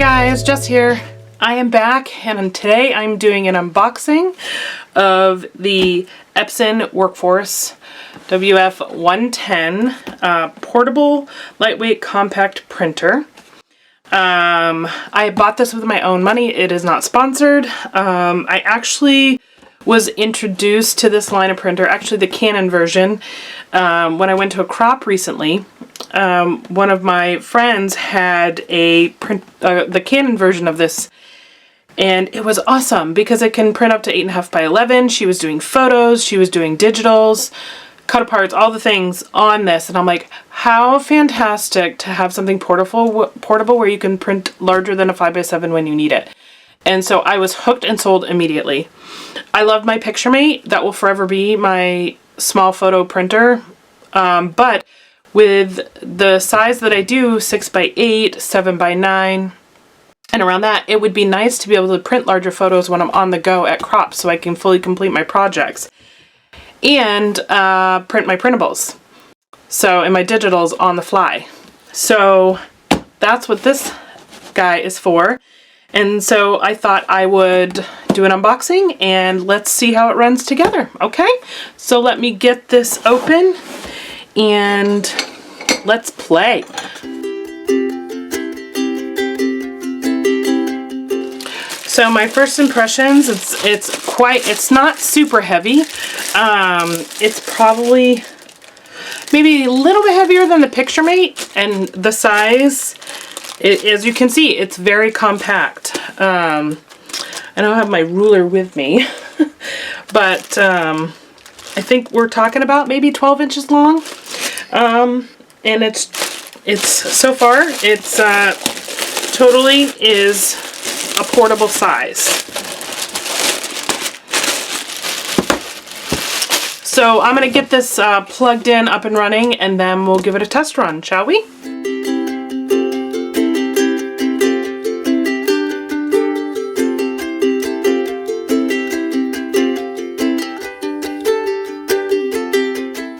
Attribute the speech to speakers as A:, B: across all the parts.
A: guys, Jess here. I am back and today I'm doing an unboxing of the Epson Workforce WF-110 portable lightweight compact printer. I bought this with my own money. It is not sponsored. I actually was introduced to this line of printer, actually the Canon version, when I went to a crop recently. One of my friends had the Canon version of this, and it was awesome because it can print up to 8.5 by 11. She was doing photos, she was doing digitals, cut aparts, all the things on this, and I'm like, how fantastic to have something portable where you can print larger than a 5 by 7 when you need it. And so I was hooked and sold immediately. I love my PictureMate. That will forever be my small photo printer. But with the size that I do, 6 by 8, 7 by 9, and around that, it would be nice to be able to print larger photos when I'm on the go at crops so I can fully complete my projects. And print my printables. So, and my digitals on the fly. So that's what this guy is for. And so I thought I would do an unboxing and let's see how it runs together, okay? So let me get this open and let's play. So my first impressions, it's not super heavy. It's probably maybe a little bit heavier than the PictureMate, and the size, as you can see, it's very compact. I don't have my ruler with me, but I think we're talking about maybe 12 inches long. And it's so far, it's totally is a portable size. So I'm going to get this plugged in, up and running, and then we'll give it a test run, shall we?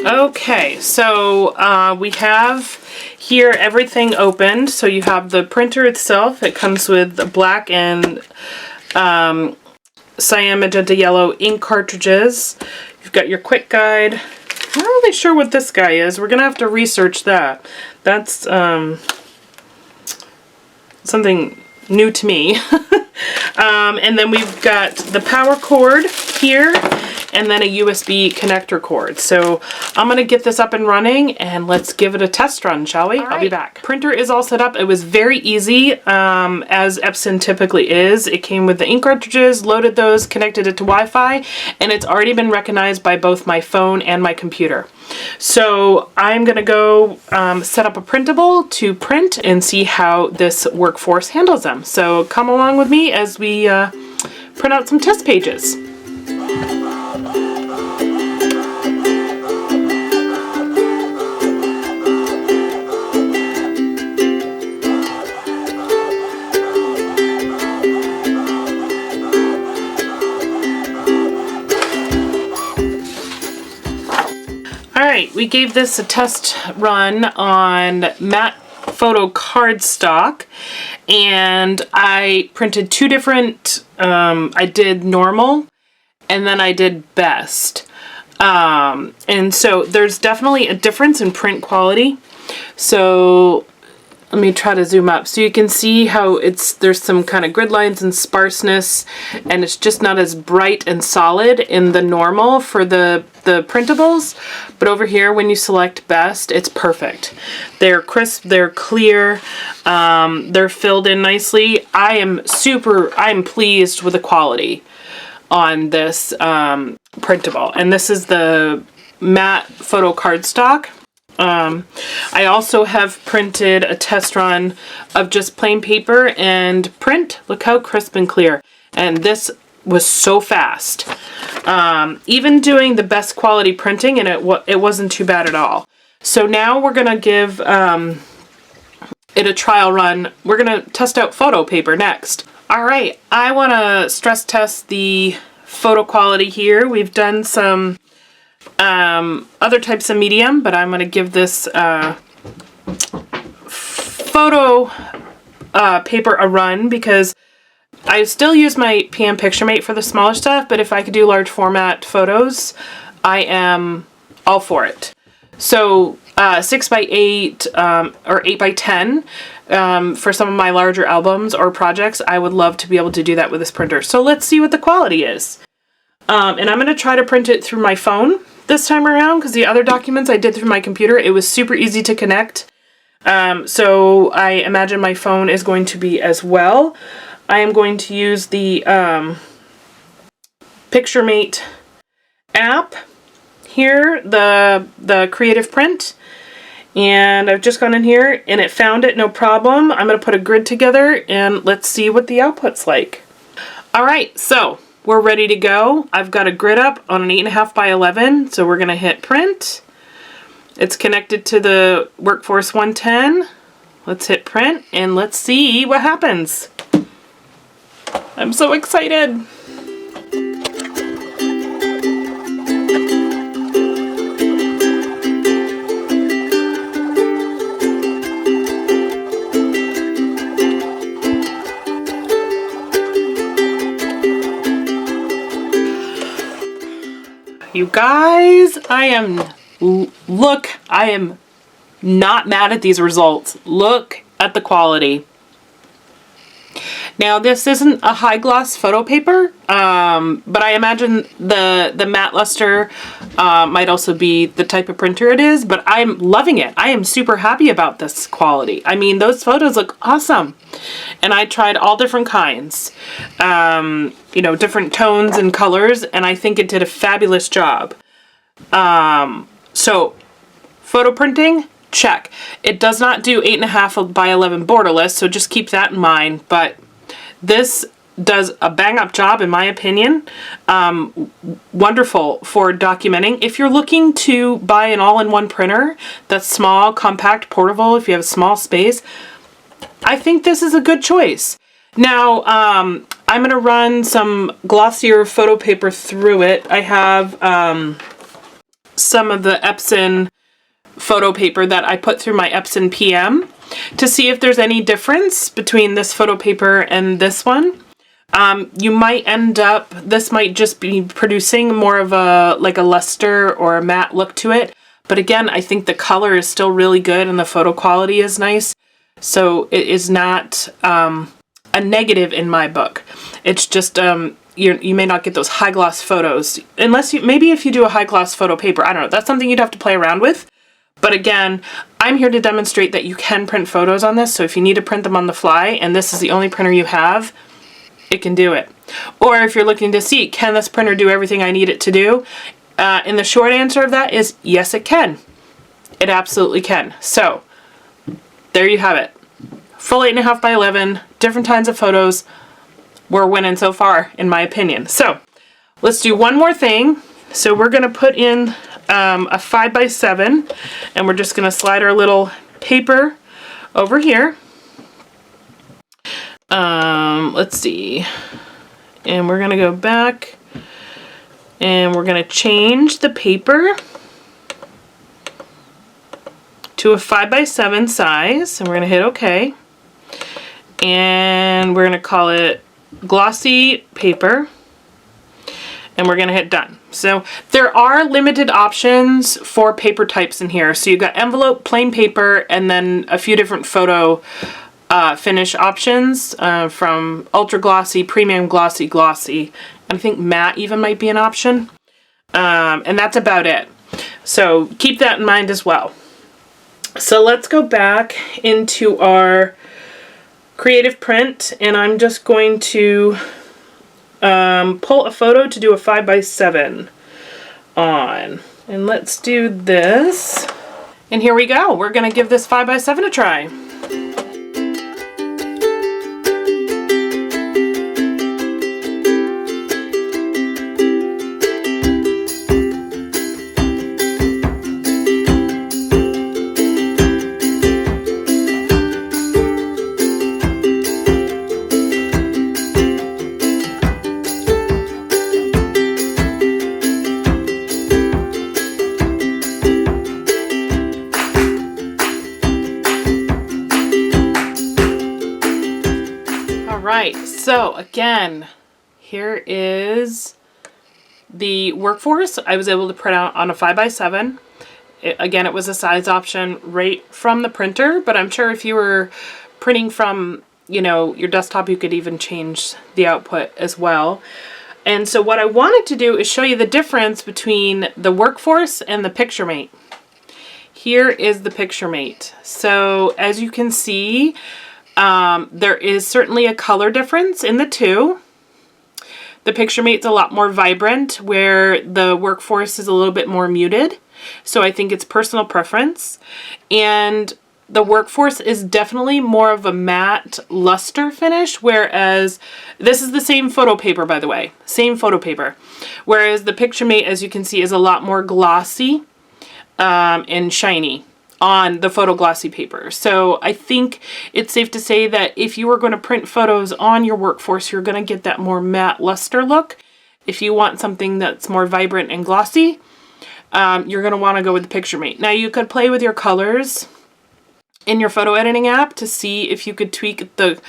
A: Okay, so we have here everything opened. So you have the printer itself. It comes with black and cyan, magenta, yellow ink cartridges. You've got your quick guide. I'm not really sure what this guy is. We're gonna have to research that. That's something new to me. And then we've got the power cord here, and then a USB connector cord. So I'm gonna get this up and running and let's give it a test run, shall we? I'll be back. Printer is all set up. It was very easy, as Epson typically is. It came with the ink cartridges, loaded those, connected it to Wi-Fi, and it's already been recognized by both my phone and my computer. So I'm gonna go set up a printable to print and see how this Workforce handles them. So come along with me as we print out some test pages. Alright, we gave this a test run on matte photo cardstock, and I printed two different, I did normal and then I did best. And so there's definitely a difference in print quality. So let me try to zoom up so you can see how there's some kind of grid lines and sparseness, and it's just not as bright and solid in the normal for the printables. But over here, when you select best, it's perfect. They're crisp, they're clear, they're filled in nicely. I'm pleased with the quality on this printable. And this is the matte photo cardstock. I also have printed a test run of just plain paper and print. Look how crisp and clear. And this was so fast. Even doing the best quality printing, and it wasn't too bad at all. So now we're gonna give it a trial run. We're gonna test out photo paper next. All right, I wanna stress test the photo quality here. We've done some other types of medium, but I'm going to give this photo paper a run because I still use my PM Picturemate for the smaller stuff, but if I could do large format photos, I am all for it. So 6x8 or 8x10 for some of my larger albums or projects, I would love to be able to do that with this printer. So let's see what the quality is. And I'm going to try to print it through my phone this time around because the other documents I did through my computer, it was super easy to connect. So I imagine my phone is going to be as well. I am going to use the Picturemate app here, the Creative Print, and I've just gone in here and it found it, no problem. I'm going to put a grid together and let's see what the output's like. All right, so we're ready to go. I've got a grid up on an 8.5 by 11, so we're going to hit print. It's connected to the Workforce 110. Let's hit print and let's see what happens. I'm so excited. You guys, I am not mad at these results. Look at the quality. Now this isn't a high gloss photo paper, but I imagine the matte luster might also be the type of printer it is, but I'm loving it. I am super happy about this quality. I mean, those photos look awesome. And I tried all different kinds, you know, different tones and colors, and I think it did a fabulous job. So photo printing, check. It does not do 8.5 by 11 borderless, so just keep that in mind, but this does a bang up job in my opinion. Wonderful for documenting. If you're looking to buy an all-in-one printer that's small, compact, portable, if you have a small space, I think this is a good choice. Now, I'm going to run some glossier photo paper through it. I have some of the Epson photo paper that I put through my Epson PM to see if there's any difference between this photo paper and this one. You might end up, this might just be producing more of a, like a luster or a matte look to it. But again, I think the color is still really good and the photo quality is nice. So it is not a negative in my book. It's just, you may not get those high gloss photos unless you, maybe if you do a high gloss photo paper, I don't know, that's something you'd have to play around with. But again, I'm here to demonstrate that you can print photos on this. So if you need to print them on the fly and this is the only printer you have, it can do it. Or if you're looking to see, can this printer do everything I need it to do? And the short answer of that is yes, it can. It absolutely can. So there you have it. Full 8.5 by 11, different kinds of photos. We're winning so far, in my opinion. So let's do one more thing. So we're going to put in a 5 by 7, and we're just going to slide our little paper over here. Let's see. And we're going to go back, and we're going to change the paper to a 5 by 7 size, and we're going to hit OK. And we're going to call it glossy paper, and we're going to hit done. So there are limited options for paper types in here. So you've got envelope, plain paper, and then a few different photo finish options from ultra glossy, premium glossy, glossy, and I think matte even might be an option. And that's about it. So keep that in mind as well. So let's go back into our Creative Print, and I'm just going to pull a photo to do a 5 by 7 on. And let's do this. And here we go. We're going to give this 5 by 7 a try. So again, here is the Workforce. I was able to print out on a 5x7. Again, it was a size option right from the printer, but I'm sure if you were printing from, you know, your desktop, you could even change the output as well. And so what I wanted to do is show you the difference between the Workforce and the PictureMate. Here is the PictureMate. So as you can see, there is certainly a color difference in the two. The PictureMate's a lot more vibrant, where the Workforce is a little bit more muted. So I think it's personal preference. And the Workforce is definitely more of a matte luster finish, whereas this is the same photo paper, by the way. Same photo paper. Whereas the PictureMate, as you can see, is a lot more glossy and shiny on the photo glossy paper. So I think it's safe to say that if you were going to print photos on your Workforce, you're going to get that more matte luster look. If you want something that's more vibrant and glossy, you're going to want to go with the PictureMate. Now you could play with your colors in your photo editing app to see if you could tweak the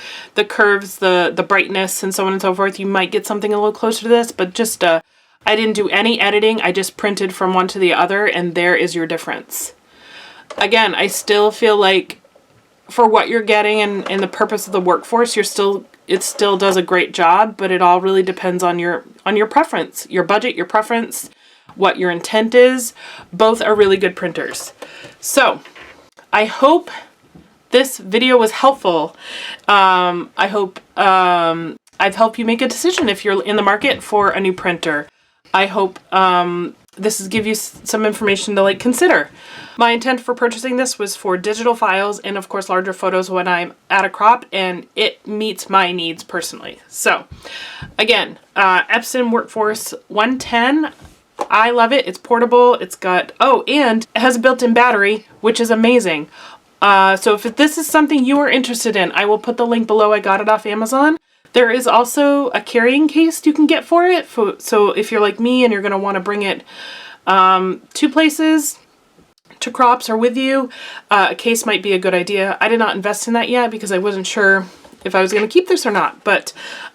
A: curves, the brightness, and so on and so forth. You might get something a little closer to this, but just I didn't do any editing. I just printed from one to the other, and there is your difference. Again, I still feel like for what you're getting and the purpose of the Workforce, it still does a great job, but it all really depends on your preference, your budget, your preference, what your intent is. Both are really good printers. So I hope this video was helpful. I hope I've helped you make a decision if you're in the market for a new printer. I hope this has give you some information to consider. My intent for purchasing this was for digital files and of course larger photos when I'm at a crop, and it meets my needs personally. So again, Epson Workforce 110. I love it. It's portable. It's got, and it has a built-in battery, which is amazing. So if this is something you are interested in, I will put the link below. I got it off Amazon. There is also a carrying case you can get for it. So if you're like me and you're going to want to bring it to places, to crops, or with you, a case might be a good idea. I did not invest in that yet because I wasn't sure if I was going to keep this or not, but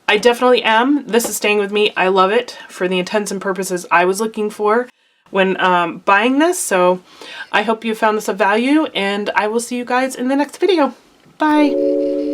A: I definitely am. This is staying with me. I love it for the intents and purposes I was looking for when buying this. So I hope you found this of value, and I will see you guys in the next video. Bye.